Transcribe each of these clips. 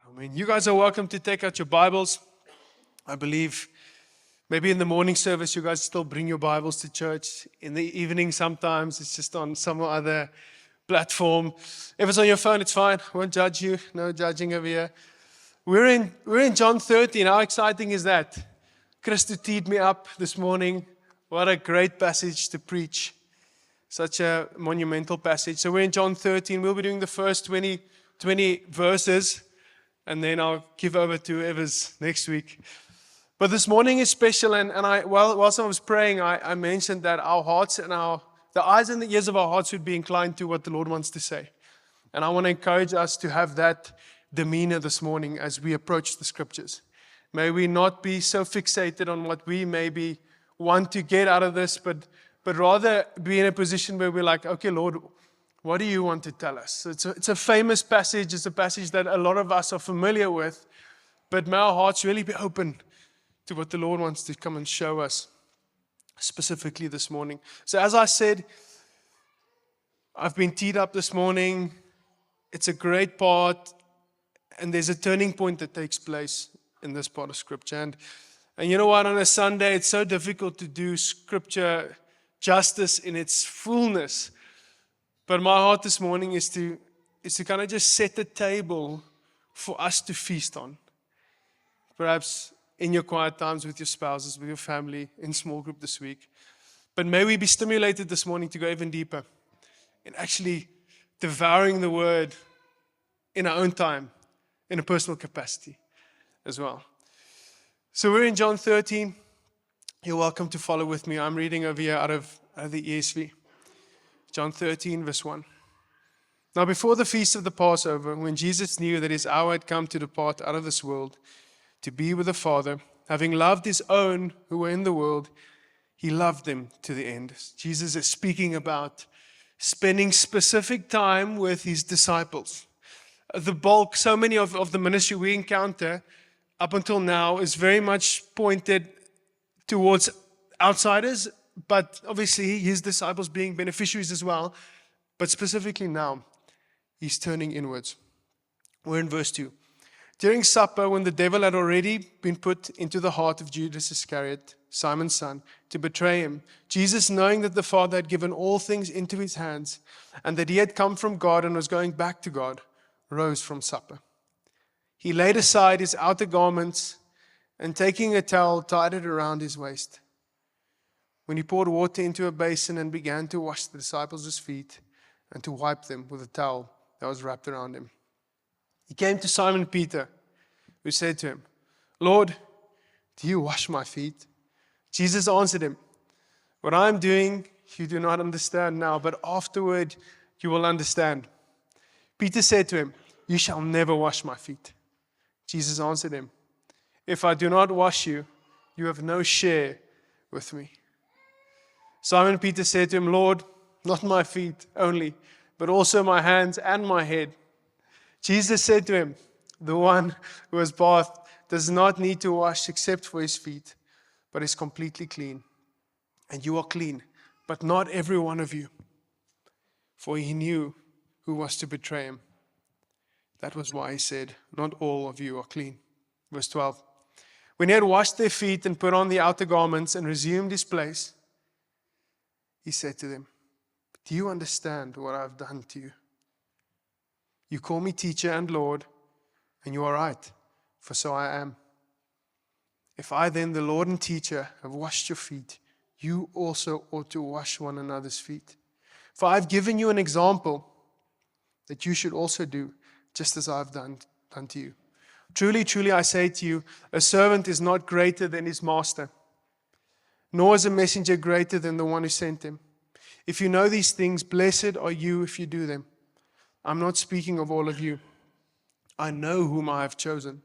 I mean, you guys are welcome to take out your Bibles. I believe maybe in the morning service, you guys still bring your Bibles to church. In the evening, sometimes it's just on some other platform. If it's on your phone, it's fine. I won't judge you. No judging over here. We're in John 13. How exciting is that? Christo teed me up this morning. What a great passage to preach. Such a monumental passage. So we're in John 13. We'll be doing the first 20 verses. And then I'll give over to Evers next week. But this morning is special. And whilst I was praying, I mentioned that our hearts and the eyes and the ears of our hearts would be inclined to what the Lord wants to say. And I want to encourage us to have that demeanor this morning as we approach the scriptures. May we not be so fixated on what we maybe want to get out of this, but rather be in a position where we're like, okay, Lord, what do you want to tell us? It's a famous passage. It's a passage that a lot of us are familiar with, but may our hearts really be open to what the Lord wants to come and show us specifically this morning. So as I said, I've been teed up this morning. It's a great part, and there's a turning point that takes place in this part of Scripture. And you know what? On a Sunday, it's so difficult to do Scripture justice in its fullness. But my heart this morning is to kind of just set the table for us to feast on. Perhaps in your quiet times with your spouses, with your family, in small group this week. But may we be stimulated this morning to go even deeper in actually devouring the Word in our own time, in a personal capacity as well. So we're in John 13. You're welcome to follow with me. I'm reading over here out of the ESV. John 13, verse 1. Now before the feast of the Passover, when Jesus knew that his hour had come to depart out of this world, to be with the Father, having loved his own who were in the world, he loved them to the end. Jesus is speaking about spending specific time with his disciples. The bulk, so many of the ministry we encounter up until now is very much pointed towards outsiders, but obviously his disciples being beneficiaries as well. But specifically now, he's turning inwards. We're in verse 2. During supper, when the devil had already been put into the heart of Judas Iscariot, Simon's son, to betray him, Jesus, knowing that the Father had given all things into his hands, and that he had come from God and was going back to God, rose from supper. He laid aside his outer garments, and taking a towel, tied it around his waist. When he poured water into a basin and began to wash the disciples' feet and to wipe them with a towel that was wrapped around him, he came to Simon Peter, who said to him, Lord, do you wash my feet? Jesus answered him, what I am doing you do not understand now, but afterward you will understand. Peter said to him, you shall never wash my feet. Jesus answered him, if I do not wash you, you have no share with me. Simon Peter said to him, Lord, not my feet only, but also my hands and my head. Jesus said to him, the one who has bathed does not need to wash except for his feet, but is completely clean. And you are clean, but not every one of you. For he knew who was to betray him. That was why he said, not all of you are clean. Verse 12. When he had washed their feet and put on the outer garments and resumed his place, he said to them, do you understand what I have done to you? You call me teacher and Lord, and you are right, for so I am. If I then, the Lord and teacher, have washed your feet, you also ought to wash one another's feet. For I have given you an example that you should also do, just as I have done to you. Truly, truly, I say to you, a servant is not greater than his master, nor is a messenger greater than the one who sent him. If you know these things, blessed are you if you do them. I'm not speaking of all of you. I know whom I have chosen.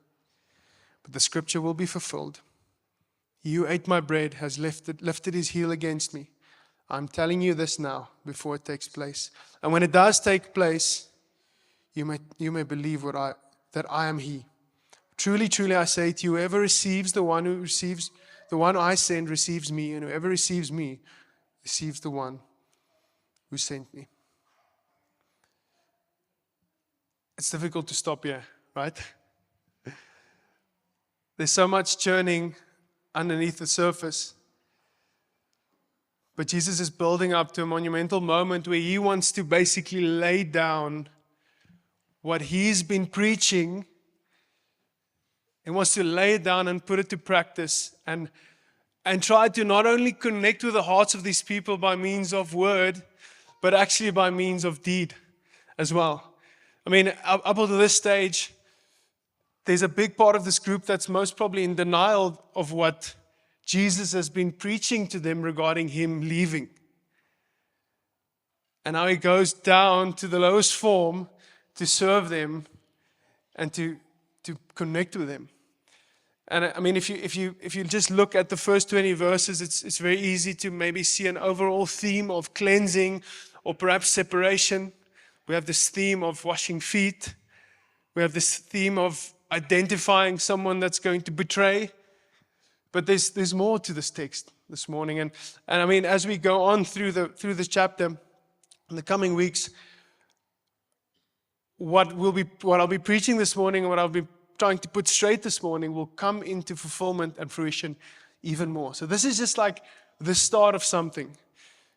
But the scripture will be fulfilled. He who ate my bread has lifted his heel against me. I'm telling you this now, before it takes place. And when it does take place, you may believe that I am he. Truly, truly, I say to you, whoever receives the one I send receives me, and whoever receives me receives the one who sent me. It's difficult to stop here, right? There's so much churning underneath the surface. But Jesus is building up to a monumental moment where he wants to basically lay down what he's been preaching. He wants to lay it down and put it to practice and try to not only connect with the hearts of these people by means of word, but actually by means of deed as well. I mean, up until this stage, there's a big part of this group that's most probably in denial of what Jesus has been preaching to them regarding him leaving. And now he goes down to the lowest form to serve them and to connect with them. And I mean, if you just look at the first 20 verses, it's very easy to maybe see an overall theme of cleansing or perhaps separation. We have this theme of washing feet. We have this theme of identifying someone that's going to betray. But there's more to this text this morning. And I mean, as we go on through the chapter in the coming weeks, what I'll be preaching this morning, and what I'll be trying to put straight this morning, will come into fulfillment and fruition even more. So this is just like the start of something.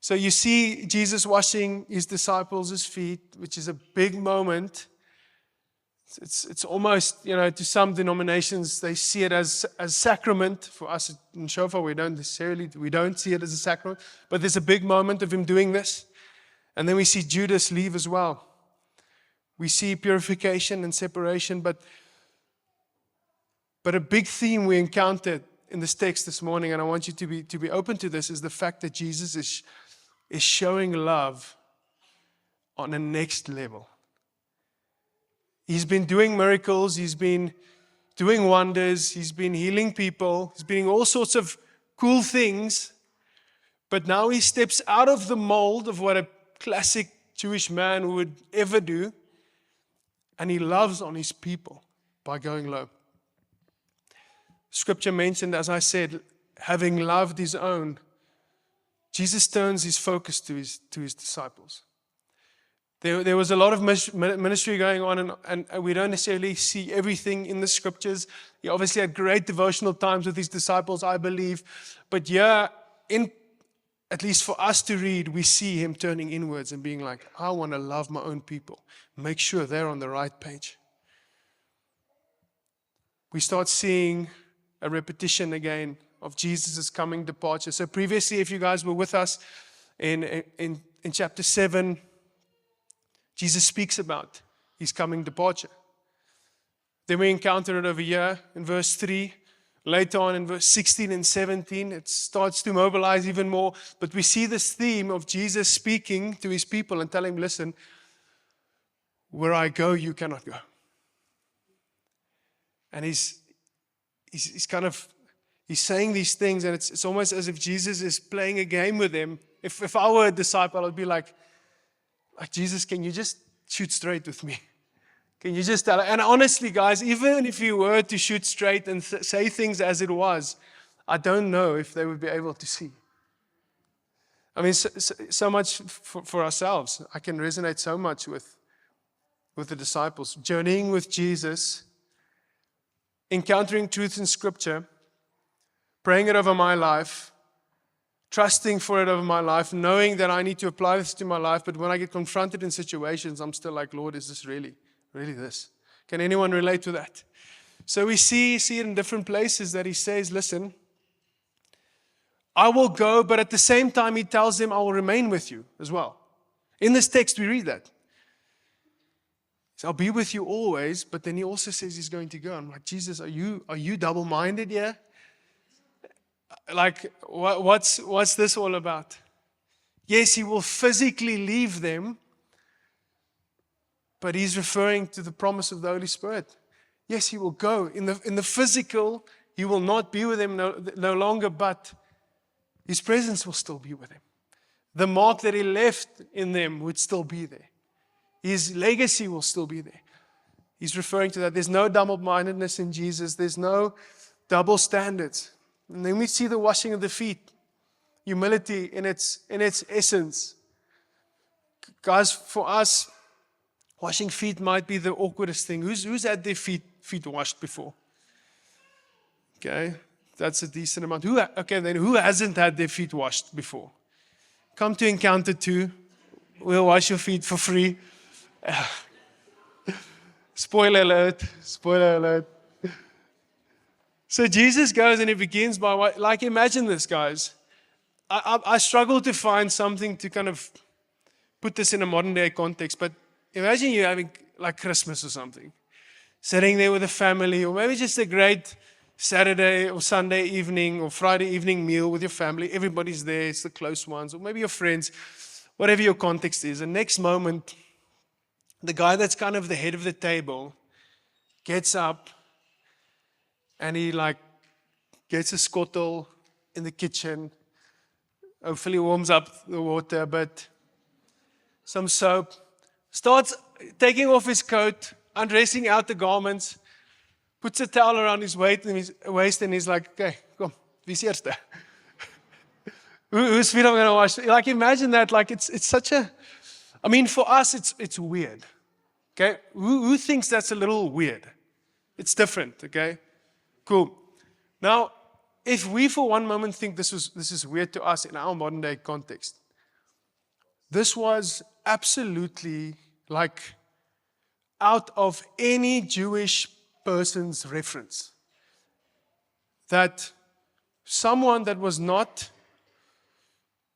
So you see Jesus washing his disciples' feet, which is a big moment. It's almost, to some denominations, they see it as sacrament. For us in Shofar, we don't see it as a sacrament. But there's a big moment of him doing this. And then we see Judas leave as well. We see purification and separation, but a big theme we encountered in this text this morning, and I want you to be open to this, is the fact that Jesus is showing love on a next level. He's been doing miracles, he's been doing wonders, he's been healing people, he's been doing all sorts of cool things, but now he steps out of the mold of what a classic Jewish man would ever do, and he loves on his people by going low. Scripture mentioned, as I said, having loved his own, Jesus turns his focus to his disciples. There was a lot of ministry going on, and we don't necessarily see everything in the scriptures. He obviously had great devotional times with his disciples, I believe. But at least for us to read, we see him turning inwards and being like, I want to love my own people. Make sure they're on the right page. We start seeing a repetition again of Jesus' coming departure. So previously, if you guys were with us in chapter 7, Jesus speaks about his coming departure. Then we encounter it over here in verse 3. Later on in verse 16 and 17, it starts to mobilize even more. But we see this theme of Jesus speaking to his people and telling them, listen, where I go, you cannot go. And he's saying these things, and it's almost as if Jesus is playing a game with them. If I were a disciple, I'd be like Jesus, can you just shoot straight with me? Can you just tell? And honestly, guys, even if you were to shoot straight and say things as it was, I don't know if they would be able to see. I mean, so much for ourselves. I can resonate so much with the disciples. Journeying with Jesus, encountering truth in Scripture, praying it over my life, trusting for it over my life, knowing that I need to apply this to my life, but when I get confronted in situations, I'm still like, Lord, is this really this? Can anyone relate to that? So we see it in different places that he says, listen, I will go, but at the same time, he tells them, I will remain with you as well. In this text, we read that. So I'll be with you always, but then he also says he's going to go. I'm like, Jesus, are you double-minded here? Like, what's this all about? Yes, he will physically leave them, but he's referring to the promise of the Holy Spirit. Yes, he will go. In the physical, he will not be with them no longer, but his presence will still be with him. The mark that he left in them would still be there. His legacy will still be there. He's referring to that. There's no double-mindedness in Jesus. There's no double standards. And then we see the washing of the feet, humility in its essence. Guys, for us, washing feet might be the awkwardest thing. Who's had their feet washed before? Okay, that's a decent amount. Okay, then who hasn't had their feet washed before? Come to Encounter 2. We'll wash your feet for free. Spoiler alert. Spoiler alert. So Jesus goes and he begins by what, like, imagine this, guys. I struggle to find something to kind of put this in a modern day context, but imagine you having like Christmas or something, sitting there with a family, or maybe just a great Saturday or Sunday evening or Friday evening meal with your family. Everybody's there, it's the close ones, or maybe your friends, whatever your context is. And next moment, the guy that's kind of the head of the table gets up and he like gets a scuttle in the kitchen. Hopefully warms up the water, but some soap. Starts taking off his coat, undressing out the garments, puts a towel around his waist, and he's like, okay, come, wie's eerste? Whose feet I'm going to wash? Like, imagine that. Like, it's such a, I mean, for us, it's weird. Okay? Who thinks that's a little weird? It's different, okay? Cool. Now, if we for one moment think this is weird to us in our modern day context, this was absolutely like out of any Jewish person's reference. That someone that was not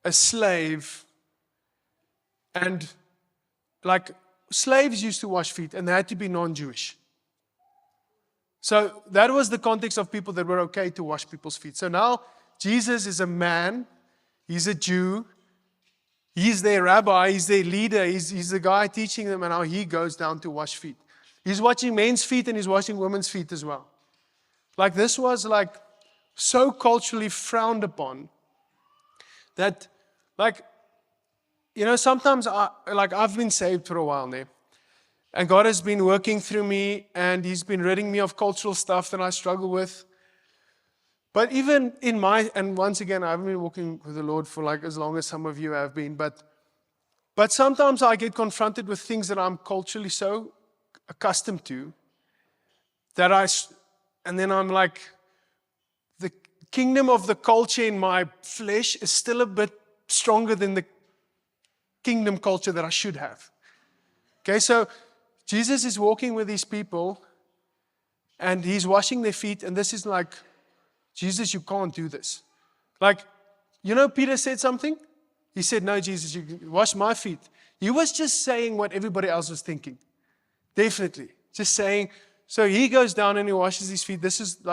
a slave, and like slaves used to wash feet and they had to be non-Jewish. So that was the context of people that were okay to wash people's feet. So now Jesus is a man, he's a Jew, he's their rabbi, he's their leader, he's the guy teaching them, and how he goes down to wash feet. He's washing men's feet and he's washing women's feet as well. Like, this was like so culturally frowned upon that, like, you know, sometimes I've been saved for a while now. And God has been working through me, and He's been ridding me of cultural stuff that I struggle with. But even in and once again, I haven't been walking with the Lord for like as long as some of you have been, but sometimes I get confronted with things that I'm culturally so accustomed to that and then I'm like, the kingdom of the culture in my flesh is still a bit stronger than the kingdom culture that I should have. Okay, so Jesus is walking with these people and he's washing their feet, and this is like, Jesus, you can't do this. Like, you know, Peter said something. He said, no, Jesus, you can wash my feet. He was just saying what everybody else was thinking. Definitely. Just saying. So he goes down and he washes his feet. This is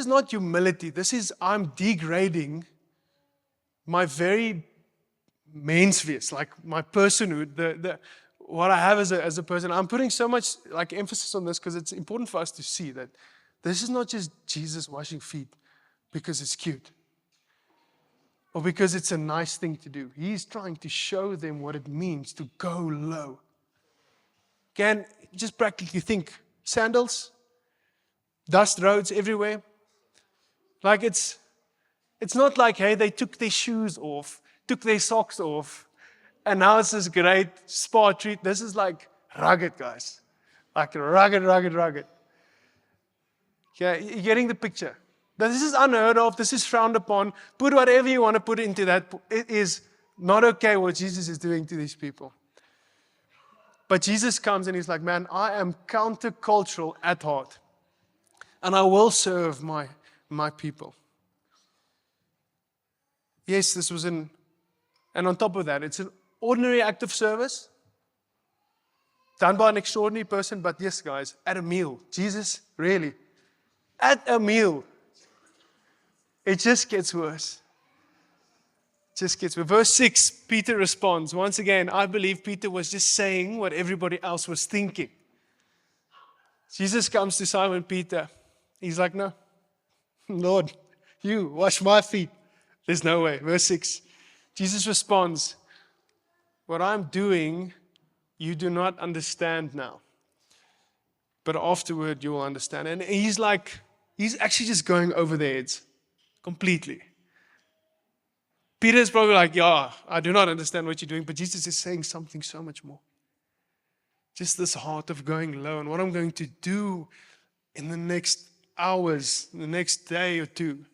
not humility. This is, I'm degrading my very menswees, like my personhood, what I have as a person. I'm putting so much like emphasis on this because it's important for us to see that this is not just Jesus washing feet because it's cute or because it's a nice thing to do. He's trying to show them what it means to go low. Can just practically think, sandals, dust roads everywhere. Like, it's not like, hey, they took their shoes off, took their socks off, and now it's this great spa treat. This is like rugged, guys. Like rugged. Okay, you're getting the picture. This is unheard of. This is frowned upon. Put whatever you want to put into that. It is not okay what Jesus is doing to these people. But Jesus comes and he's like, man, I am countercultural at heart. And I will serve my people. Yes, this was and on top of that, it's an ordinary act of service done by an extraordinary person. But yes, guys, at a meal, Jesus, really, at a meal, it just gets worse. Verse 6, Peter responds. Once again, I believe Peter was just saying what everybody else was thinking. Jesus comes to Simon Peter. He's like, no, Lord, you wash my feet. There's no way. Verse 6, Jesus responds, what I'm doing, you do not understand now. But afterward, you will understand. And he's actually just going over their heads completely. Peter's probably like, yeah, I do not understand what you're doing. But Jesus is saying something so much more. Just this heart of going low, and what I'm going to do in the next hours, the next day or two,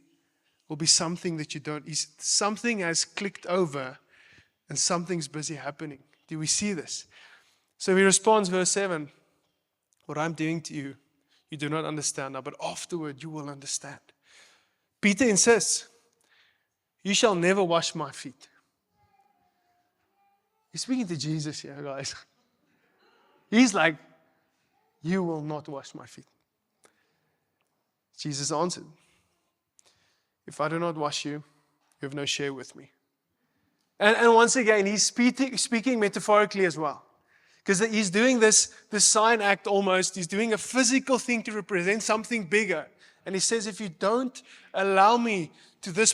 will be something that you don't, something has clicked over and something's busy happening. Do we see this? So he responds, verse 7, what I'm doing to you, you do not understand now, but afterward you will understand. Peter insists, you shall never wash my feet. He's speaking to Jesus here, guys. He's like, you will not wash my feet. Jesus answered, if I do not wash you, you have no share with me. And once again, he's speaking metaphorically as well. Because he's doing this sign act almost. He's doing a physical thing to represent something bigger. And he says, if you don't allow me to in this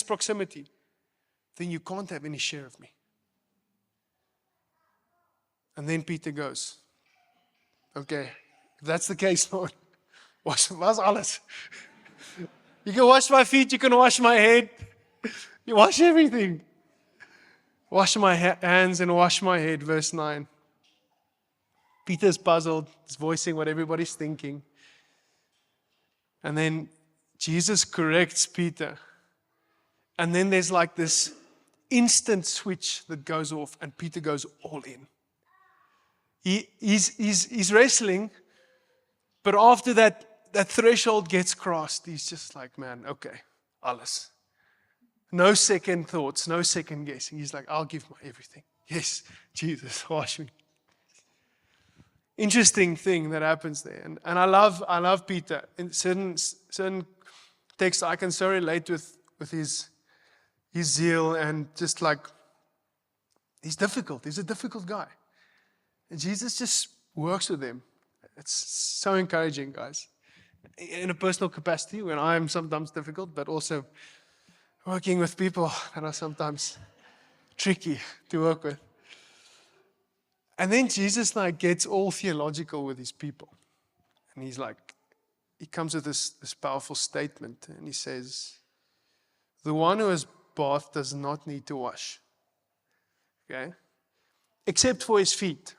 proximity, then you can't have any share of me. And then Peter goes, okay, if that's the case, Lord, wash alles. You can wash my feet, you can wash my head. You wash everything. Wash my hands and wash my head, verse 9. Peter's puzzled. He's voicing what everybody's thinking. And then Jesus corrects Peter. And then there's like this instant switch that goes off and Peter goes all in. He's wrestling, but after that threshold gets crossed, he's just like, man, okay, alles. No second thoughts, no second guessing. He's like, I'll give my everything. Yes, Jesus, wash me. Interesting thing that happens there. And I love Peter. In certain texts, I can so relate with his zeal and just like, he's difficult. He's a difficult guy. And Jesus just works with him. It's so encouraging, guys. In a personal capacity, when I am sometimes difficult, but also working with people that are sometimes tricky to work with. And then Jesus gets all theological with his people. And he comes with this powerful statement. And he says, the one who has bathed does not need to wash. Okay? Except for his feet.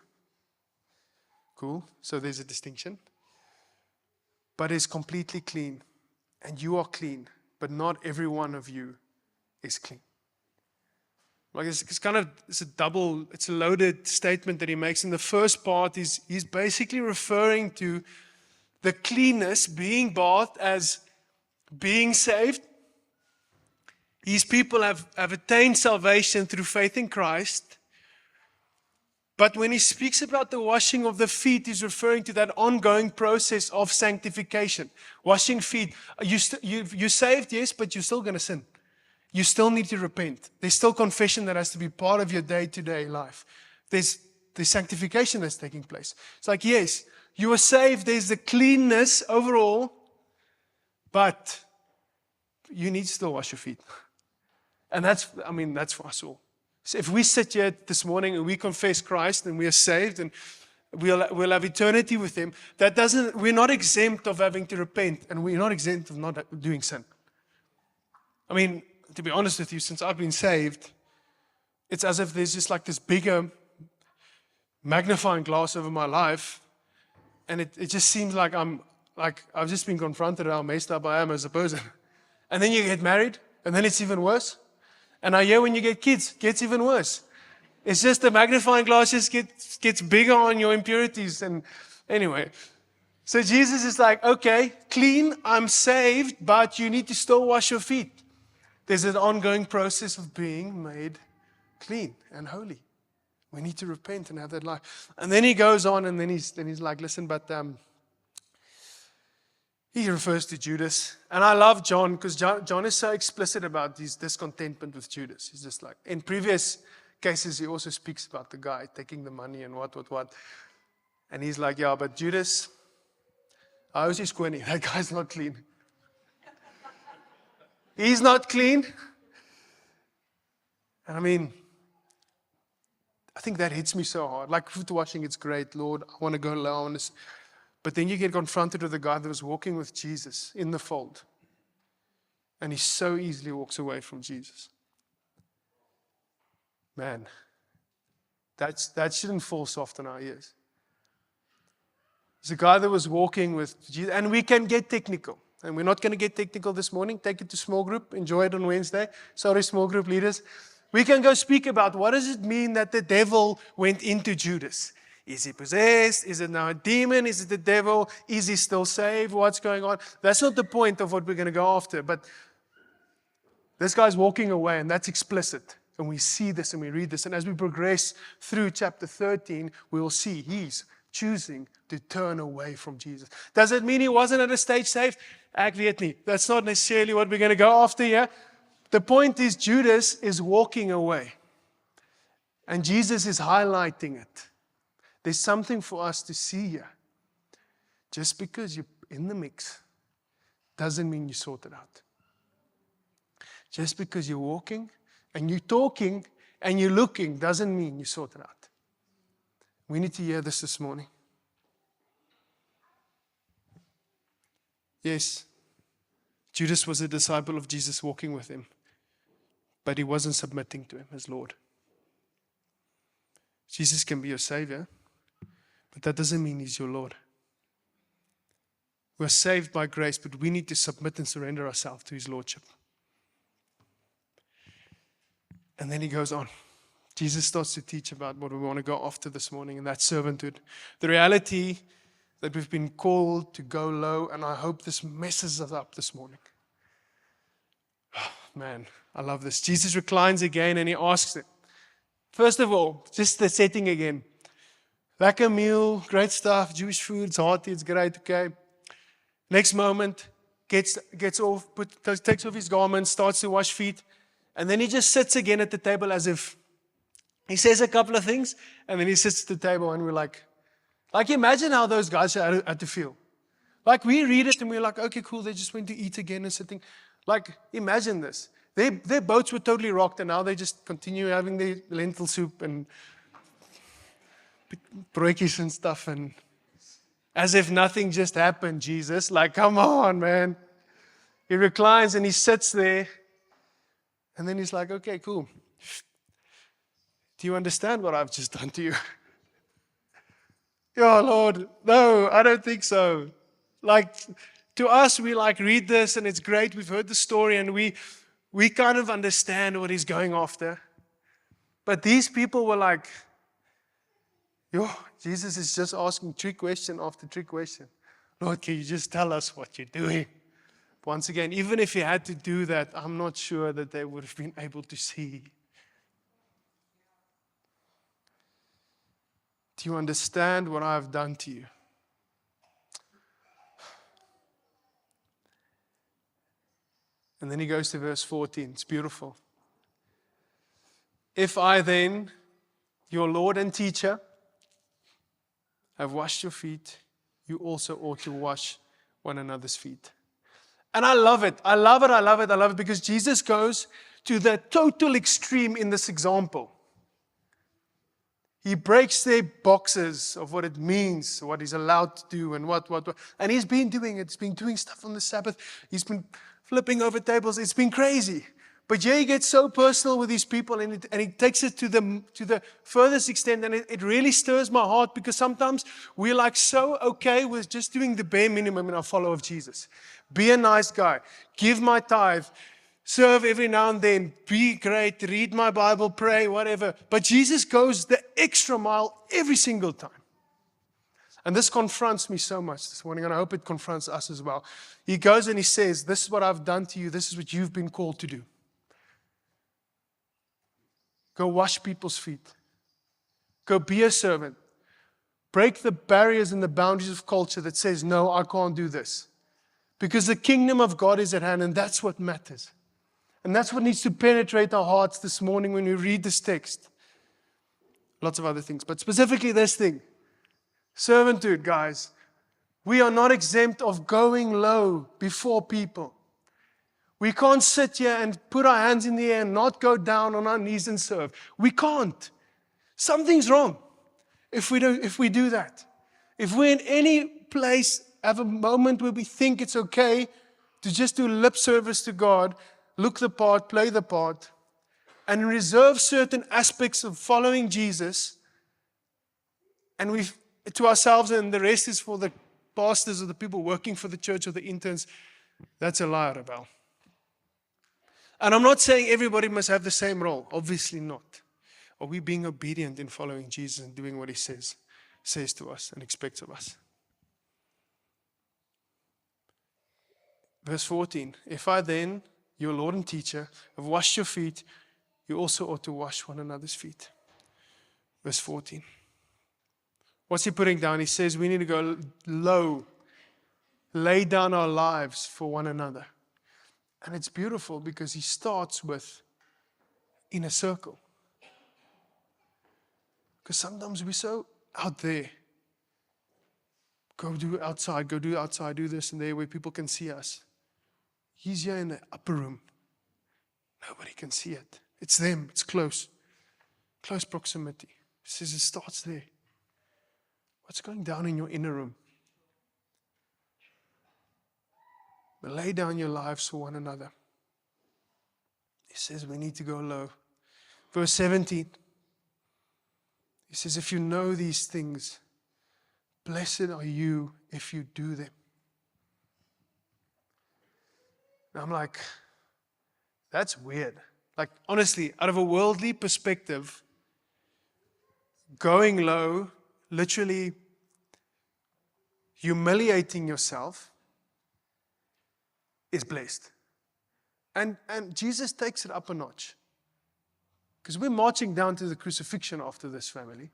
Cool. So there's a distinction. But is completely clean. And you are clean. But not every one of you is clean. It's a loaded statement that he makes. In the first part, he's basically referring to the cleanness, being bathed as being saved. His people have attained salvation through faith in Christ. But when he speaks about the washing of the feet, he's referring to that ongoing process of sanctification. Washing feet. You're saved, yes, but you're still going to sin. You still need to repent. There's still confession that has to be part of your day-to-day life. There's sanctification that's taking place. It's like, yes, you are saved. There's the cleanness overall, but you need to still wash your feet. And that's for us all. So if we sit here this morning and we confess Christ and we are saved and we'll have eternity with Him, we're not exempt of having to repent and we're not exempt of not doing sin. I mean, to be honest with you, since I've been saved, it's as if there's just like this bigger magnifying glass over my life, and it just seems like I've just been confronted how messed up I am as a person. And then you get married, and then it's even worse. And I hear when you get kids, it gets even worse. It's just the magnifying glass just gets bigger on your impurities. And anyway, so Jesus is like, okay, clean, I'm saved, but you need to still wash your feet. There's an ongoing process of being made clean and holy. We need to repent and have that life. And then he goes on, and then he's like, listen, but he refers to Judas. And I love John, because John is so explicit about his discontentment with Judas. He's just like, in previous cases, he also speaks about the guy taking the money and what. And he's like, yeah, but Judas, I was just squinting. That guy's not clean. He's not clean. And I mean, I think that hits me so hard. Like foot washing, it's great, Lord. I want to go low. But then you get confronted with a guy that was walking with Jesus in the fold. And he so easily walks away from Jesus. Man, that shouldn't fall soft on our ears. There's a guy that was walking with Jesus, and we can get technical. And we're not going to get technical this morning. Take it to small group. Enjoy it on Wednesday. Sorry, small group leaders. We can go speak about what does it mean that the devil went into Judas. Is he possessed? Is it now a demon? Is it the devil? Is he still saved? What's going on? That's not the point of what we're going to go after. But this guy's walking away, and that's explicit. And we see this and we read this. And as we progress through chapter 13, we will see he's choosing to turn away from Jesus. Does it mean he wasn't at a stage saved? Ek weet nie. That's not necessarily what we're going to go after here. The point is Judas is walking away. And Jesus is highlighting it. There's something for us to see here. Just because you're in the mix doesn't mean you sort it out. Just because you're walking and you're talking and you're looking doesn't mean you sort it out. We need to hear this morning. Yes, Judas was a disciple of Jesus walking with him, but he wasn't submitting to him as Lord. Jesus can be your Savior, but that doesn't mean he's your Lord. We're saved by grace, but we need to submit and surrender ourselves to his Lordship. And then he goes on. Jesus starts to teach about what we want to go after this morning, and that's servanthood. The reality that we've been called to go low, and I hope this messes us up this morning. Oh, man, I love this. Jesus reclines again and he asks it. First of all, just the setting again. Lekker meal, great stuff, Jewish food, it's hearty, it's great, okay. Next moment, gets off, takes off his garments, starts to wash feet, and then he just sits again at the table as if he says a couple of things, and then he sits at the table, and we're like imagine how those guys had to feel. Like we read it and we're like, okay, cool, they just went to eat again and sitting. Like, imagine this. Their boats were totally rocked, and now they just continue having their lentil soup and broodjies and stuff, and as if nothing just happened, Jesus. Like, come on, man. He reclines and he sits there, and then he's like, okay, cool. Do you understand what I've just done to you? Oh, Lord, no, I don't think so. Like, to us, we read this and it's great. We've heard the story and we kind of understand what he's going after. But these people were like, yo, Jesus is just asking trick question after trick question. Lord, can you just tell us what you're doing? Once again, even if he had to do that, I'm not sure that they would have been able to see. Do you understand what I've done to you? And then he goes to verse 14. It's beautiful. If I then, your Lord and teacher, have washed your feet, you also ought to wash one another's feet. And I love it. I love it. I love it. I love it because Jesus goes to the total extreme in this example. He breaks their boxes of what it means, what he's allowed to do, and what. And he's been doing it. He's been doing stuff on the Sabbath. He's been flipping over tables. It's been crazy. But yeah, he gets so personal with these people, and he takes it to the furthest extent, and it really stirs my heart because sometimes we're so okay with just doing the bare minimum in our follow of Jesus. Be a nice guy. Give my tithe. Serve every now and then, be great, read my Bible, pray, whatever. But Jesus goes the extra mile every single time. And this confronts me so much this morning, and I hope it confronts us as well. He goes and he says, this is what I've done to you, this is what you've been called to do. Go wash people's feet. Go be a servant. Break the barriers and the boundaries of culture that says, no, I can't do this. Because the kingdom of God is at hand, and that's what matters. And that's what needs to penetrate our hearts this morning when we read this text. Lots of other things, but specifically this thing. Servanthood, guys. We are not exempt of going low before people. We can't sit here and put our hands in the air and not go down on our knees and serve. We can't. Something's wrong if we do that. If we're in any place, have a moment where we think it's okay to just do lip service to God, look the part, play the part, and reserve certain aspects of following Jesus, and to ourselves and the rest is for the pastors or the people working for the church or the interns, that's a lie, Rebel. And I'm not saying everybody must have the same role. Obviously not. Are we being obedient in following Jesus and doing what he says to us and expects of us? Verse 14, if I then, your Lord and teacher, have washed your feet, you also ought to wash one another's feet. Verse 14. What's he putting down? He says we need to go low, lay down our lives for one another. And it's beautiful because he starts with in a circle. Because sometimes we're so out there. Go do outside, do this and there where people can see us. He's here in the upper room. Nobody can see it. It's them. It's close. Close proximity. He says it starts there. What's going down in your inner room? But lay down your lives for one another. He says we need to go low. Verse 17. He says, if you know these things, blessed are you if you do them. And I'm like, that's weird. Like, honestly, out of a worldly perspective, going low, literally humiliating yourself, is blessed. And Jesus takes it up a notch. Because we're marching down to the crucifixion after this, family.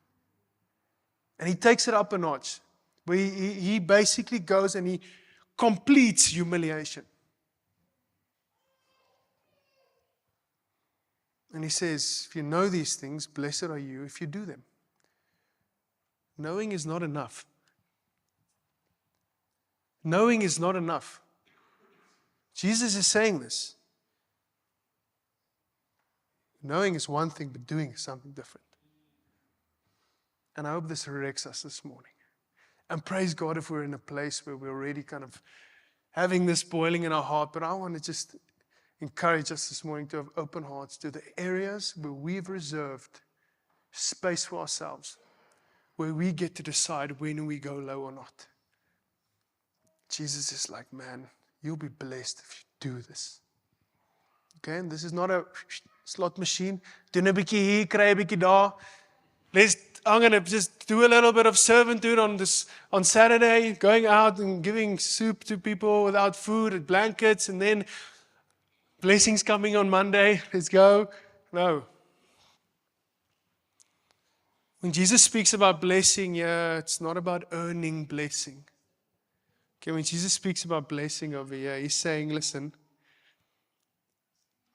And he takes it up a notch. Where he basically goes and he completes humiliation. And he says, if you know these things, blessed are you if you do them. Knowing is not enough. Knowing is not enough. Jesus is saying this. Knowing is one thing, but doing is something different. And I hope this corrects us this morning. And praise God if we're in a place where we're already kind of having this boiling in our heart. But I want to just encourage us this morning to have open hearts to the areas where we've reserved space for ourselves, where we get to decide when we go low or not. Jesus is like, man, you'll be blessed if you do this. Okay, and this is not a slot machine. Doen 'n bietjie hier, kry 'n bietjie daar. I'm going to just do a little bit of servanthood on Saturday, going out and giving soup to people without food and blankets, and then blessings coming on Monday. Let's go. No. When Jesus speaks about blessing, it's not about earning blessing. Okay, when Jesus speaks about blessing over here, he's saying, listen,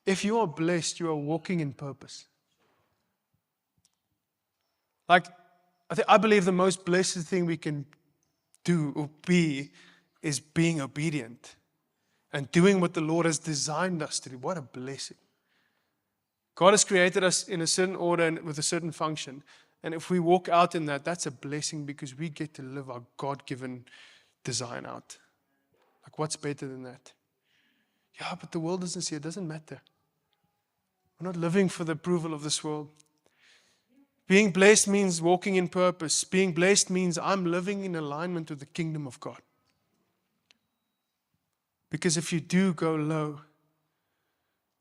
if you are blessed, you are walking in purpose. Like, I believe the most blessed thing we can do or be is being obedient and doing what the Lord has designed us to do. What a blessing. God has created us in a certain order and with a certain function. And if we walk out in that, that's a blessing because we get to live our God-given design out. Like, what's better than that? Yeah, but the world doesn't see it. It doesn't matter. We're not living for the approval of this world. Being blessed means walking in purpose. Being blessed means I'm living in alignment with the kingdom of God. Because if you do go low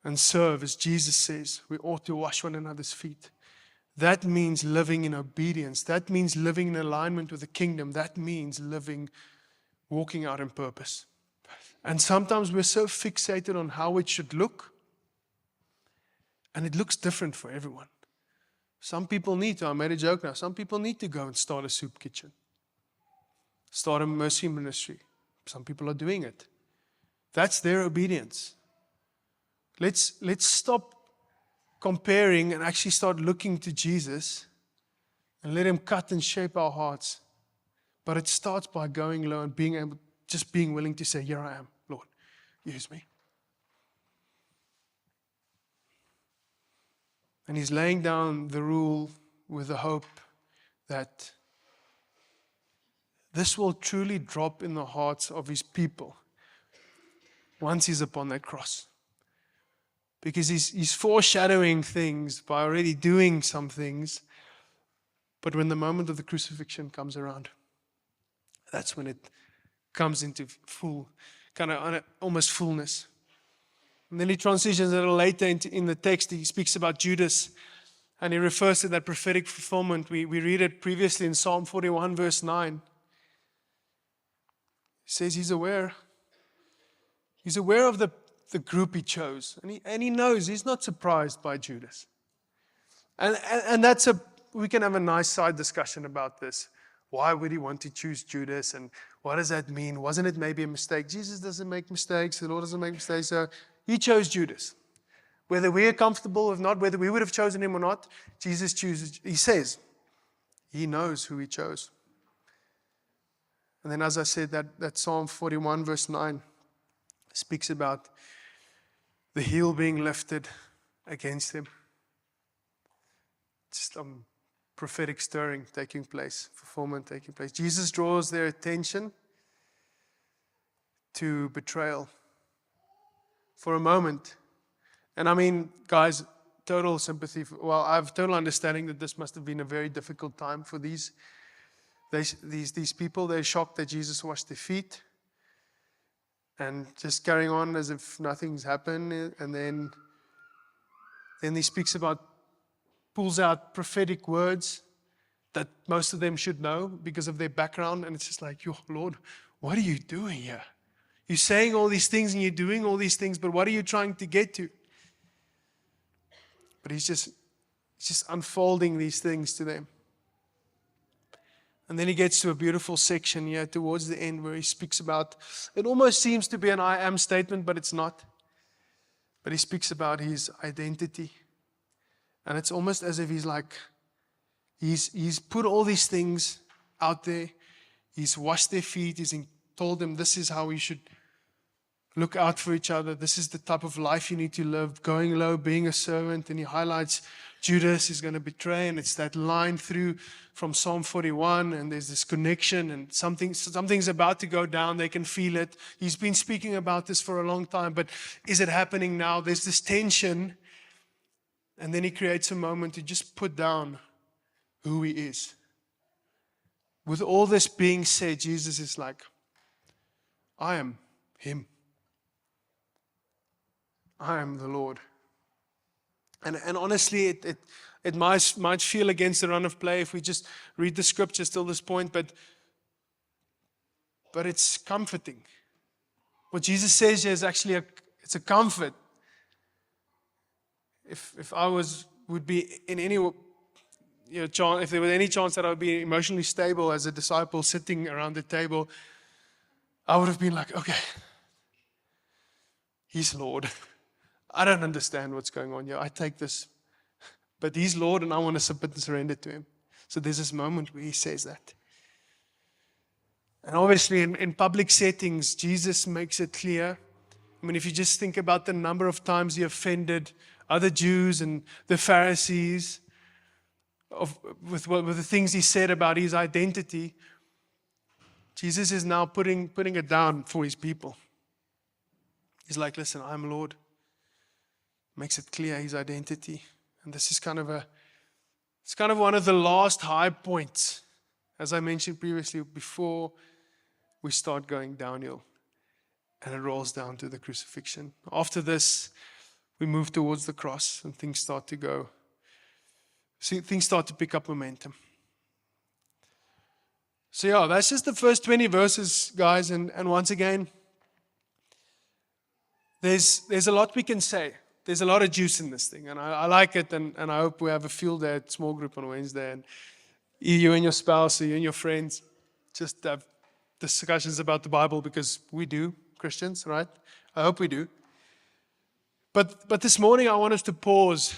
and serve, as Jesus says, we ought to wash one another's feet. That means living in obedience. That means living in alignment with the kingdom. That means walking out in purpose. And sometimes we're so fixated on how it should look, and it looks different for everyone. Some people need to, I made a joke now, some people need to go and start a soup kitchen. Start a mercy ministry. Some people are doing it. That's their obedience. Let's stop comparing and actually start looking to Jesus and let him cut and shape our hearts. But it starts by going low and being willing to say, here I am, Lord, use me. And he's laying down the rule with the hope that this will truly drop in the hearts of his people once he's upon that cross. Because he's foreshadowing things by already doing some things But when the moment of the crucifixion comes around, that's when it comes into full, kind of almost fullness. And then he transitions a little later in the text. He speaks about Judas, and he refers to that prophetic fulfillment. We read it previously in Psalm 41, verse 9. He says he's aware. He's aware of the group he chose. And he knows, he's not surprised by Judas. And we can have a nice side discussion about this. Why would he want to choose Judas? And what does that mean? Wasn't it maybe a mistake? Jesus doesn't make mistakes. The Lord doesn't make mistakes. So he chose Judas. Whether we are comfortable or not, whether we would have chosen him or not, Jesus chooses. He says he knows who he chose. And then, as I said, that Psalm 41, verse 9 speaks about the heel being lifted against him. Just prophetic stirring taking place, fulfillment taking place. Jesus draws their attention to betrayal for a moment. And I mean, guys, total sympathy. I have total understanding that this must have been a very difficult time for these people. They're shocked that Jesus washed their feet and just carrying on as if nothing's happened. And then he speaks about, pulls out prophetic words that most of them should know because of their background. And it's just like, yo, Lord, what are you doing here? You're saying all these things and you're doing all these things, but what are you trying to get to? But he's just unfolding these things to them. And then he gets to a beautiful section here towards the end where he speaks about, it almost seems to be an I am statement, but it's not. But he speaks about his identity. And it's almost as if he's put all these things out there. He's washed their feet. He's told them this is how we should look out for each other. This is the type of life you need to live, going low, being a servant. And he highlights Judas is going to betray. And it's that line through from Psalm 41. And there's this connection and something's about to go down. They can feel it. He's been speaking about this for a long time. But is it happening now? There's this tension. And then he creates a moment to just put down who he is. With all this being said, Jesus is like, I am him. I am the Lord. And honestly, it might feel against the run of play if we just read the scriptures till this point, but it's comforting. What Jesus says here is actually it's a comfort. If I would be in any chance, if there was any chance that I would be emotionally stable as a disciple sitting around the table, I would have been like, okay, he's Lord. I don't understand what's going on here. I take this, but he's Lord and I want to submit and surrender to him. So there's this moment where he says that. And obviously in public settings, Jesus makes it clear. I mean, if you just think about the number of times he offended other Jews and the Pharisees with the things he said about his identity, Jesus is now putting it down for his people. He's like, listen, I'm Lord. Makes it clear his identity. And this is kind of one of the last high points, as I mentioned previously, before we start going downhill. And it rolls down to the crucifixion. After this, we move towards the cross and things start to go. See, things start to pick up momentum. So yeah, that's just the first 20 verses, guys. And once again, there's a lot we can say. There's a lot of juice in this thing. And I like it. And I hope we have a field day at small group on Wednesday. And you and your spouse or you and your friends just have discussions about the Bible, because we do, Christians, right? I hope we do. But this morning I want us to pause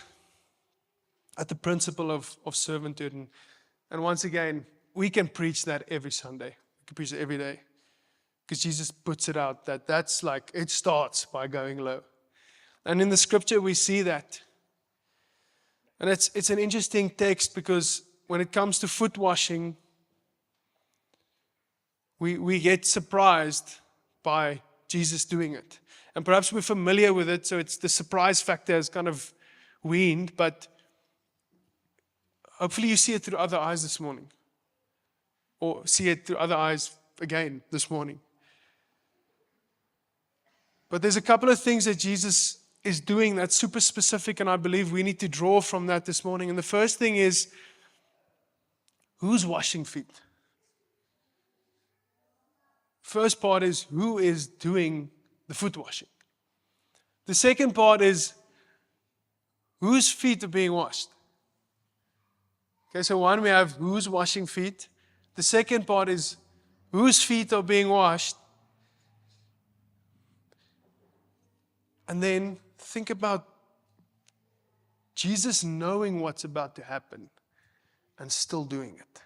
at the principle of servanthood. And once again, we can preach that every Sunday. We can preach it every day. Because Jesus puts it out that's like, it starts by going low. And in the scripture we see that. And it's an interesting text, because when it comes to foot washing, we get surprised by Jesus doing it. And perhaps we're familiar with it, so it's the surprise factor is kind of weaned. But hopefully you see it through other eyes this morning. Or see it through other eyes again this morning. But there's a couple of things that Jesus is doing that's super specific, and I believe we need to draw from that this morning. And the first thing is, who's washing feet? First part is, who is doing the foot washing? The second part is, whose feet are being washed? Okay, so one, we have who's washing feet. The second part is, whose feet are being washed? And then think about Jesus knowing what's about to happen and still doing it.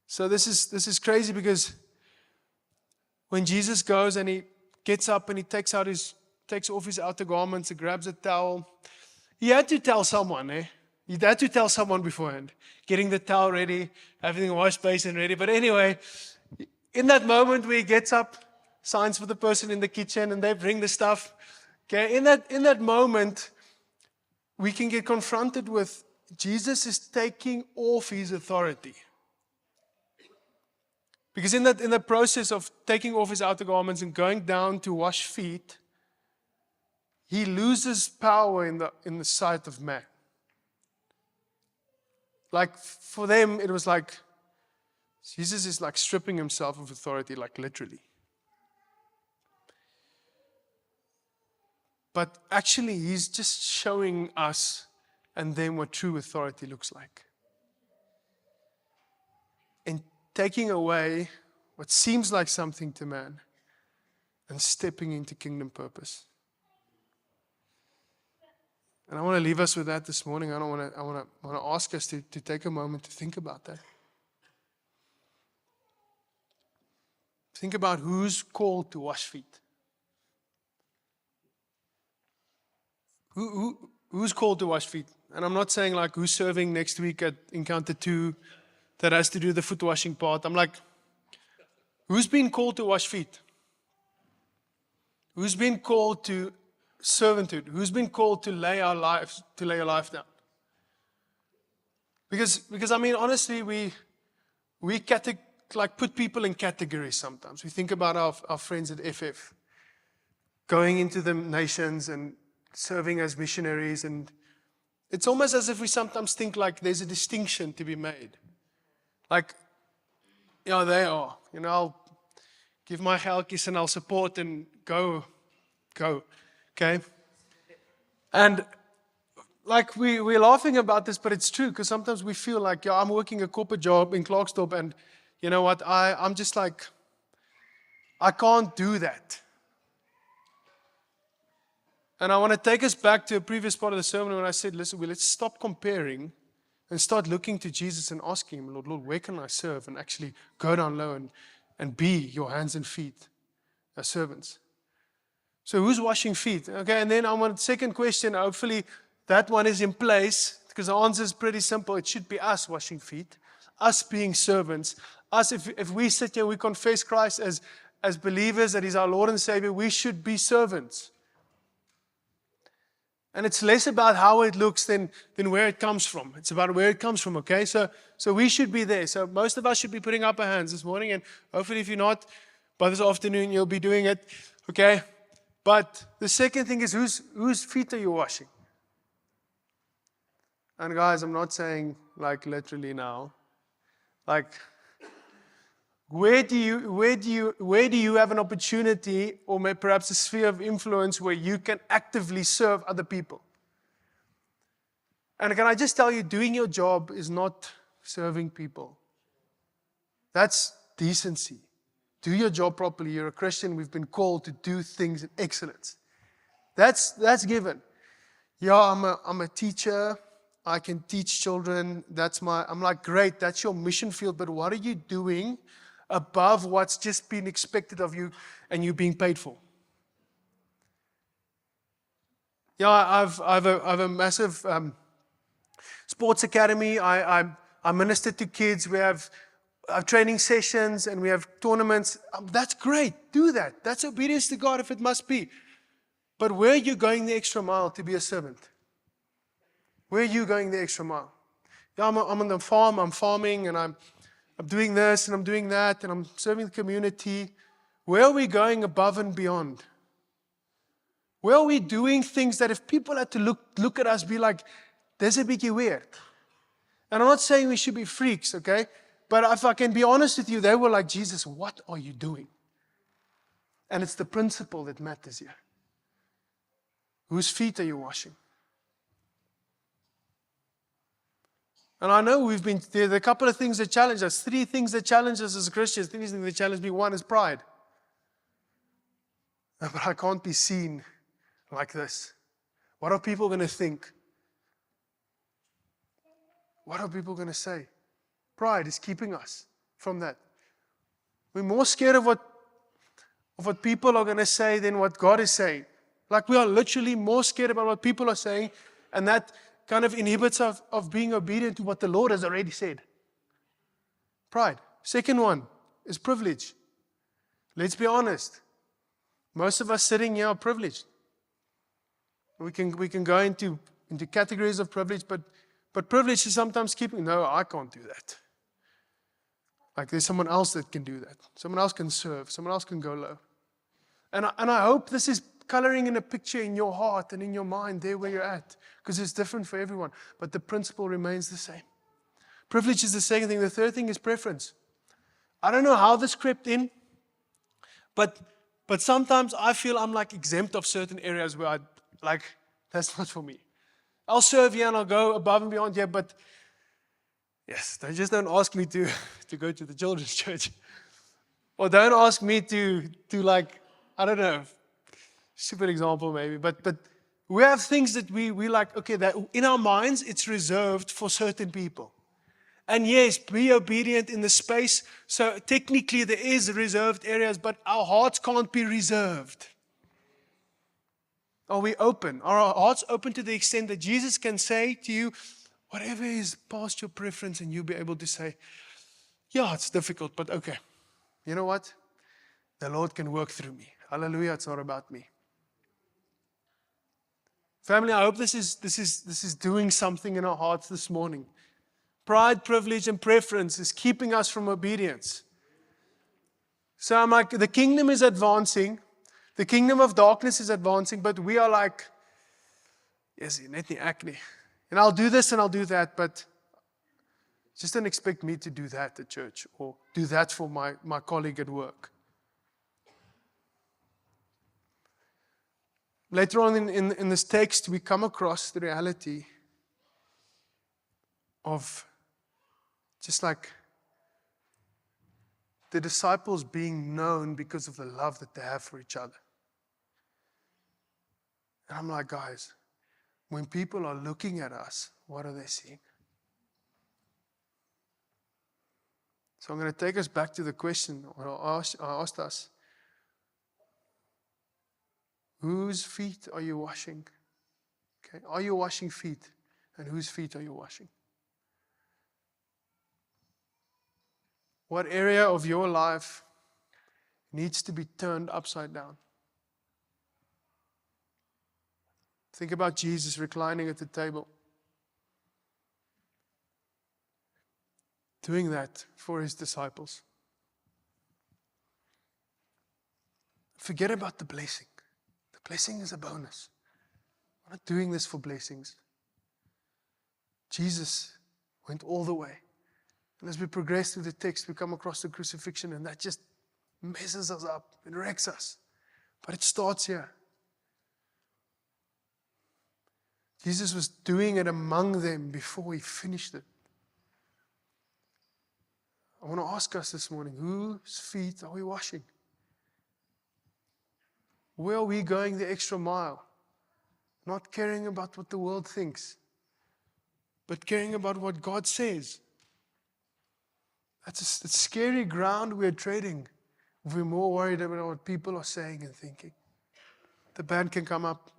So this is crazy, because when Jesus goes and he gets up and he takes off his outer garments and grabs a towel, he had to tell someone, He had to tell someone beforehand, getting the towel ready, having the wash basin ready. But anyway, in that moment where he gets up, signs for the person in the kitchen, and they bring the stuff. Okay, in that moment, we can get confronted with Jesus is taking off his authority. Because in the process of taking off his outer garments and going down to wash feet, he loses power in the sight of man. Like for them, it was like Jesus is like stripping himself of authority, like literally. But actually, he's just showing us and them what true authority looks like. And taking away what seems like something to man and stepping into kingdom purpose. And I want to leave us with that this morning. I want to ask us to take a moment to think about that. Think about who's called to wash feet. Who's called to wash feet? And I'm not saying like who's serving next week at Encounter 2 that has to do the foot washing part. I'm like, who's been called to wash feet? Who's been called to servanthood? Who's been called to lay your life down? Because I mean, honestly, we put people in categories sometimes. We think about our friends at FF going into the nations and serving as missionaries, and it's almost as if we sometimes think like there's a distinction to be made. Like, yeah, they are. I'll give my helkies and I'll support and go. Okay? And like we're laughing about this, but it's true, because sometimes we feel like, I'm working a corporate job in Klerksdorp, and you know what, I'm just like, I can't do that. And I want to take us back to a previous part of the sermon when I said, listen, let's stop comparing and start looking to Jesus and asking him, Lord, where can I serve? And actually go down low and be your hands and feet as servants. So who's washing feet? Okay, and then I want the second question. Hopefully that one is in place, because the answer is pretty simple. It should be us washing feet, us being servants. Us, if we sit here, we confess Christ as believers, that he's our Lord and Savior, we should be servants. And it's less about how it looks than where it comes from. It's about where it comes from, okay? So we should be there. So most of us should be putting up our hands this morning, and hopefully if you're not, by this afternoon you'll be doing it, okay? But the second thing is, whose feet are you washing? And guys, I'm not saying like literally now. Like, where do you have an opportunity, or maybe perhaps a sphere of influence where you can actively serve other people? And can I just tell you, doing your job is not serving people. That's decency. Do your job properly. You're a Christian. We've been called to do things in excellence. That's given. Yeah, I'm a teacher. I can teach children. I'm like, great, that's your mission field, but what are you doing above what's just been expected of you and you being paid for? Yeah, I've a massive sports academy. I minister to kids. We have training sessions and we have tournaments. That's great. Do that. That's obedience to God if it must be. But where are you going the extra mile to be a servant? Where are you going the extra mile? Yeah, I'm on the farm, I'm farming, and I'm doing this, and I'm doing that, and I'm serving the community. Where are we going above and beyond? Where are we doing things that if people had to look at us, be like, there's a biggie weird. And I'm not saying we should be freaks, okay? But if I can be honest with you, they were like, Jesus, what are you doing? And it's the principle that matters here. Whose feet are you washing? And I know there are a couple of things that challenge us. 3 things that challenge us as Christians. 3 things that challenge me. 1 is pride. But I can't be seen like this. What are people going to think? What are people going to say? Pride is keeping us from that. We're more scared of what people are going to say than what God is saying. Like we are literally more scared about what people are saying, and that kind of inhibits us of being obedient to what the Lord has already said. Pride. Second one is privilege. Let's be honest. Most of us sitting here are privileged. We can go into categories of privilege, but privilege is sometimes keeping, no, I can't do that. Like there's someone else that can do that. Someone else can serve. Someone else can go low. And I hope this is coloring in a picture in your heart and in your mind there where you're at, because it's different for everyone, but the principle remains the same. Privilege is the second thing. The third thing is preference. I don't know how this crept in, but sometimes I feel I'm like exempt of certain areas where that's not for me. I'll serve here and I'll go above and beyond here, but yes, they just don't ask me to go to the children's church. Or don't ask me to like, I don't know, stupid example maybe, but we have things that we like, okay, that in our minds it's reserved for certain people. And yes, be obedient in the space. So technically there is reserved areas, but our hearts can't be reserved. Are we open? Are our hearts open to the extent that Jesus can say to you, whatever is past your preference, and you'll be able to say, yeah, it's difficult, but okay. You know what? The Lord can work through me. Hallelujah, it's not about me. Family, I hope this is doing something in our hearts this morning. Pride, privilege, and preference is keeping us from obedience. So I'm like, the kingdom is advancing. The kingdom of darkness is advancing, but we are like, yes, net nie ek nie. And I'll do this and I'll do that, but just don't expect me to do that at church or do that for my colleague at work. Later on in this text, we come across the reality of just like the disciples being known because of the love that they have for each other. And I'm like, guys, when people are looking at us, what are they seeing? So I'm going to take us back to the question I asked us. Whose feet are you washing? Okay, are you washing feet? And whose feet are you washing? What area of your life needs to be turned upside down? Think about Jesus reclining at the table, doing that for his disciples. Forget about the blessing. The blessing is a bonus. I'm not doing this for blessings. Jesus went all the way. And as we progress through the text, we come across the crucifixion, and that just messes us up. It wrecks us. But it starts here. Jesus was doing it among them before he finished it. I want to ask us this morning, whose feet are we washing? Where are we going the extra mile? Not caring about what the world thinks, but caring about what God says. That's scary ground we're trading if we're more worried about what people are saying and thinking. The band can come up.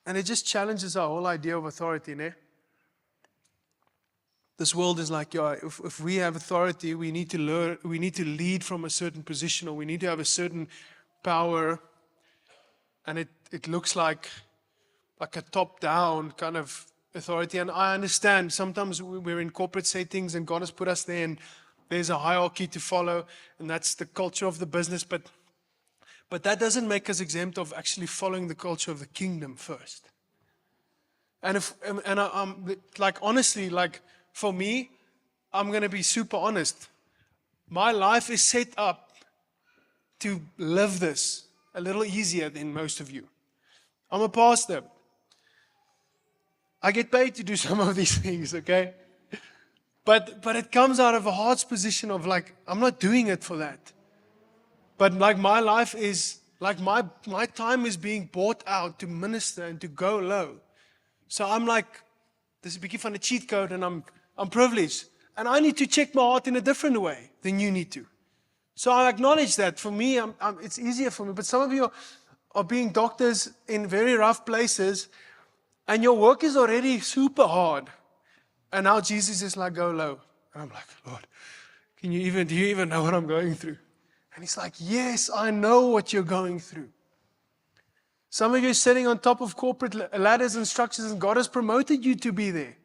And it just challenges our whole idea of authority, né? This world is like, yeah, if we have authority, we need to learn, we need to lead from a certain position, or we need to have a certain power. and it looks like a top-down kind of authority. And I understand sometimes we're in corporate settings and God has put us there and there's a hierarchy to follow, and that's the culture of the business. But that doesn't make us exempt of actually following the culture of the kingdom first. And like honestly, like for me, I'm going to be super honest. My life is set up to live this a little easier than most of you. I'm a pastor. I get paid to do some of these things, okay? But it comes out of a heart's position of like, I'm not doing it for that. But like my life is, like my time is being bought out to minister and to go low. So I'm like, this is a biggie van a cheat code, and I'm privileged. And I need to check my heart in a different way than you need to. So I acknowledge that. For me, it's easier for me. But some of you are being doctors in very rough places, and your work is already super hard. And now Jesus is like, go low. And I'm like, Lord, do you even know what I'm going through? And he's like, yes, I know what you're going through. Some of you are sitting on top of corporate ladders and structures, and God has promoted you to be there.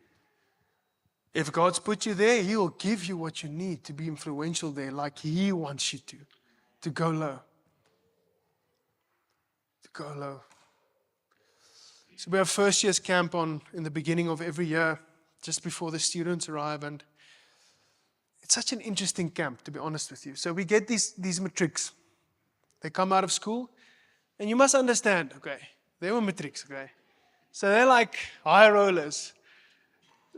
If God's put you there, He will give you what you need to be influential there, like He wants you to go low. To go low. So we have first year's camp on in the beginning of every year, just before the students arrive, and it's such an interesting camp, to be honest with you. So we get these matrics. They come out of school. And you must understand, okay, they were matrics, okay? So they're like high rollers.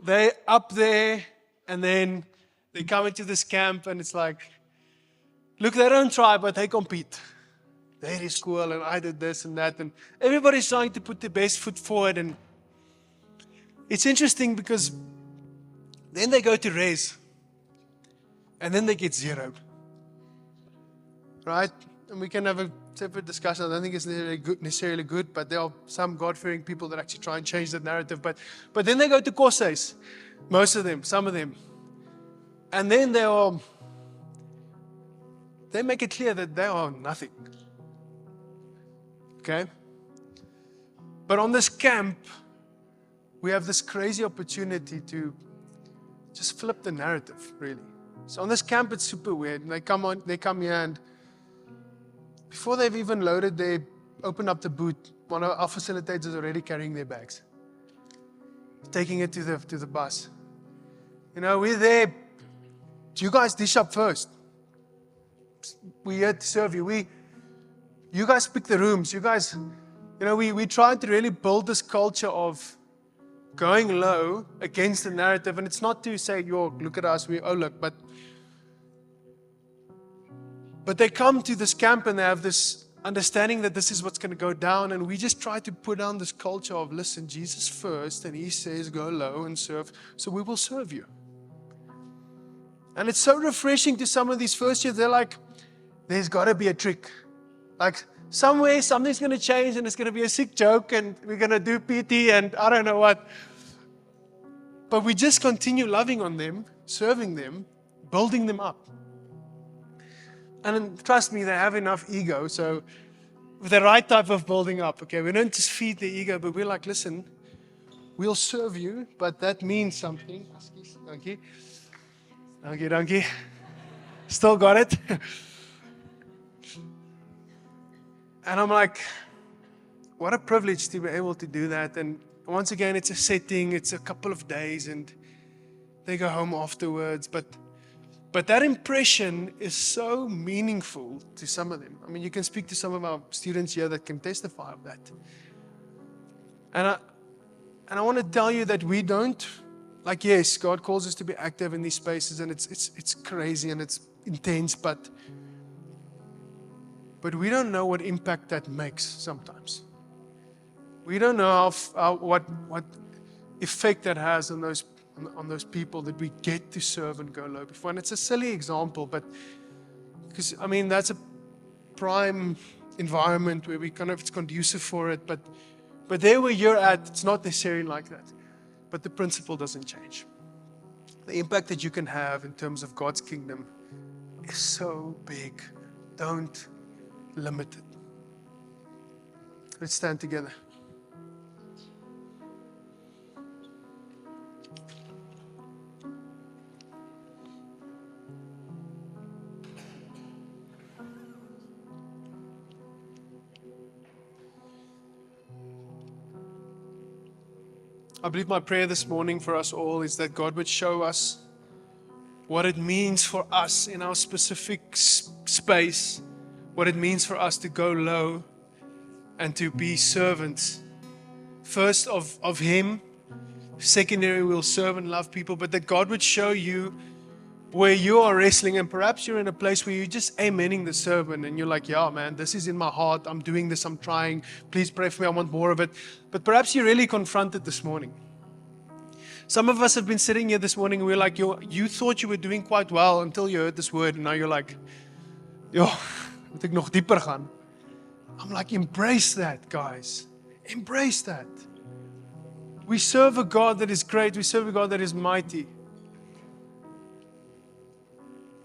They're up there, and then they come into this camp, and it's like, look, they don't try, but they compete. They did school, and I did this and that, and everybody's trying to put their best foot forward. And it's interesting because then they go to res, and then they get zeroed, right? And we can have a separate discussion. I don't think it's necessarily good, but there are some God-fearing people that actually try and change the narrative. But then they go to courses, most of them, some of them. And then they make it clear that they are nothing. Okay? But on this camp, we have this crazy opportunity to just flip the narrative, really. So on this camp, it's super weird. They come here, and before they've even loaded, they open up the boot. One of our facilitators is already carrying their bags, taking it to the bus. You know, we're there. You guys dish up first. We're here to serve you. You guys pick the rooms. You guys, you know, we try to really build this culture of going low against the narrative. And it's not to say, look at us, but they come to this camp and they have this understanding that this is what's going to go down. And we just try to put down this culture of, listen, Jesus first, and He says go low and serve, so we will serve you. And it's so refreshing to some of these first years. They're like, there's got to be a trick. Like somewhere, something's going to change, and it's going to be a sick joke, and we're going to do PT and I don't know what. But we just continue loving on them, serving them, building them up. And trust me, they have enough ego. So with the right type of building up, okay, we don't just feed the ego, but we're like, listen, we'll serve you, but that means something. Dankie. Still got it. And I'm like, what a privilege to be able to do that. And once again, it's a setting, it's a couple of days, and they go home afterwards. But that impression is so meaningful to some of them. I mean, you can speak to some of our students here that can testify of that. And I want to tell you that we don't, like, yes, God calls us to be active in these spaces, and it's crazy and it's intense, but we don't know what impact that makes sometimes. We don't know what effect that has on those people that we get to serve and go low before. And it's a silly example, but because, I mean, that's a prime environment where it's conducive for it. But there where you're at, it's not necessarily like that. But the principle doesn't change. The impact that you can have in terms of God's kingdom is so big. Don't limit it. Let's stand together. I believe my prayer this morning for us all is that God would show us what it means for us in our specific space, what it means for us to go low and to be servants. First of Him, secondary we'll serve and love people, but that God would show you where you are wrestling, and perhaps you're in a place where you're just amening the sermon and you're like, yeah, man, this is in my heart. I'm doing this. I'm trying. Please pray for me. I want more of it. But perhaps you're really confronted this morning. Some of us have been sitting here this morning and we're like, you thought you were doing quite well until you heard this word, and now you're like, moet ek nog dieper gaan. I'm like, embrace that, guys. Embrace that. We serve a God that is great. We serve a God that is mighty.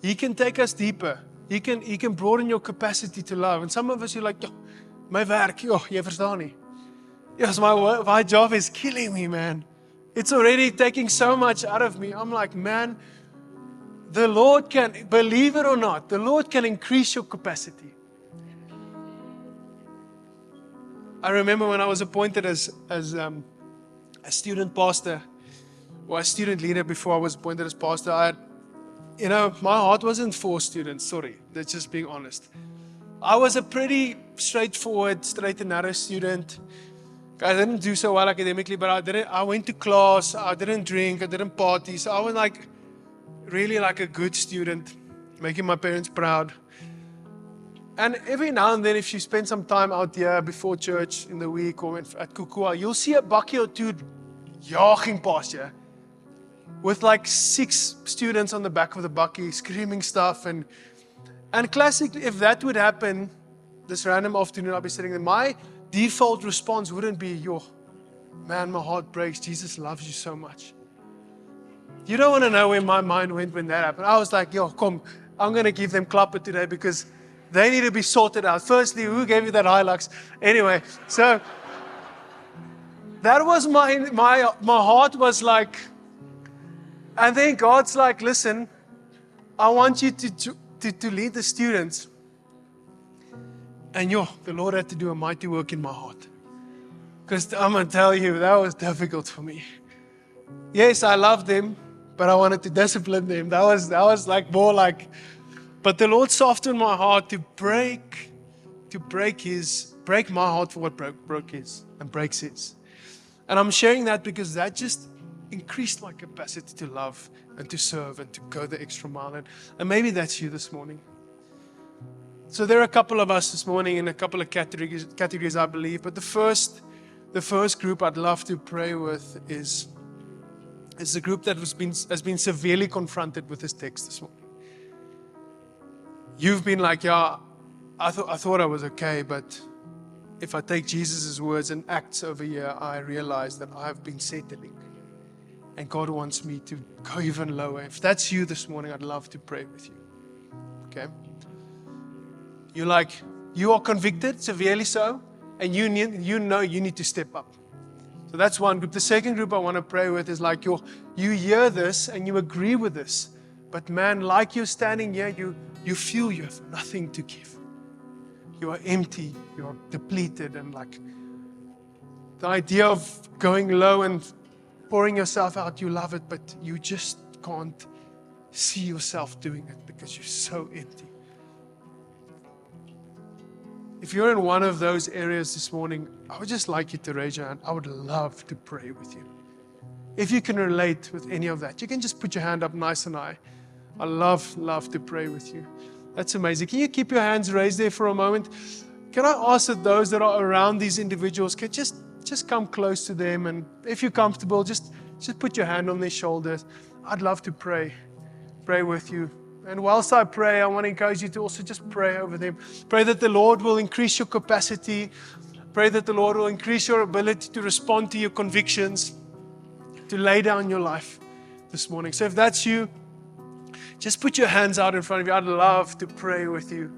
He can take us deeper. He can broaden your capacity to love. And some of us, you're like, my werk, jy verstaan nie. Yes, my job is killing me, man. It's already taking so much out of me. I'm like, man, the Lord can, believe it or not, the Lord can increase your capacity. I remember when I was appointed as a student pastor, or a student leader before I was appointed as pastor, my heart wasn't for students, sorry, that's just being honest. I was a pretty straightforward, straight and narrow student. I didn't do so well academically, but I went to class, I didn't drink, I didn't party, so I was really like a good student, making my parents proud. And every now and then, if you spend some time out here before church in the week or at Kukua, you'll see a bakkie or two jaging past you, with like 6 students on the back of the bakkie screaming stuff. And classically, if that would happen this random afternoon, I'll be sitting there, my default response wouldn't be, man, my heart breaks. Jesus loves you so much. You don't want to know where my mind went when that happened. I was like, come, I'm going to give them klapper today because they need to be sorted out. Firstly, who gave you that Hilux? Anyway, so that was my heart was like. And then God's like, listen, I want you to lead the students. And the Lord had to do a mighty work in my heart. Because I'm going to tell you, that was difficult for me. Yes, I loved them, but I wanted to discipline them. That was like more like, but the Lord softened my heart to break my heart for what broke his and breaks his. And I'm sharing that because that just increased my capacity to love and to serve and to go the extra mile. And maybe that's you this morning. So there are a couple of us this morning in a couple of categories, I believe. But the first group I'd love to pray with is the group that has been severely confronted with this text this morning. You've been like, I thought I was okay, but if I take Jesus' words and acts over here, I realize that I've been settling. And God wants me to go even lower. If that's you this morning, I'd love to pray with you. Okay? You are convicted, severely so, and you know you need to step up. So that's one group. The second group I want to pray with is like you hear this and you agree with this. But man, like you're standing here, you feel you have nothing to give. You are empty, you are depleted, and like the idea of going low and pouring yourself out, you love it, but you just can't see yourself doing it because you're so empty. If you're in one of those areas this morning, I would just like you to raise your hand. I would love to pray with you. If you can relate with any of that, you can just put your hand up nice and high. I love to pray with you. That's amazing. Can you keep your hands raised there for a moment? Can I ask that those that are around these individuals can just come close to them, and if you're comfortable, just put your hand on their shoulders. I'd love to pray with you. And whilst I pray, I want to encourage you to also just pray over them. Pray that the Lord will increase your capacity. Pray that the Lord will increase your ability to respond to your convictions, to lay down your life this morning. So if that's you, just put your hands out in front of you. I'd love to pray with you.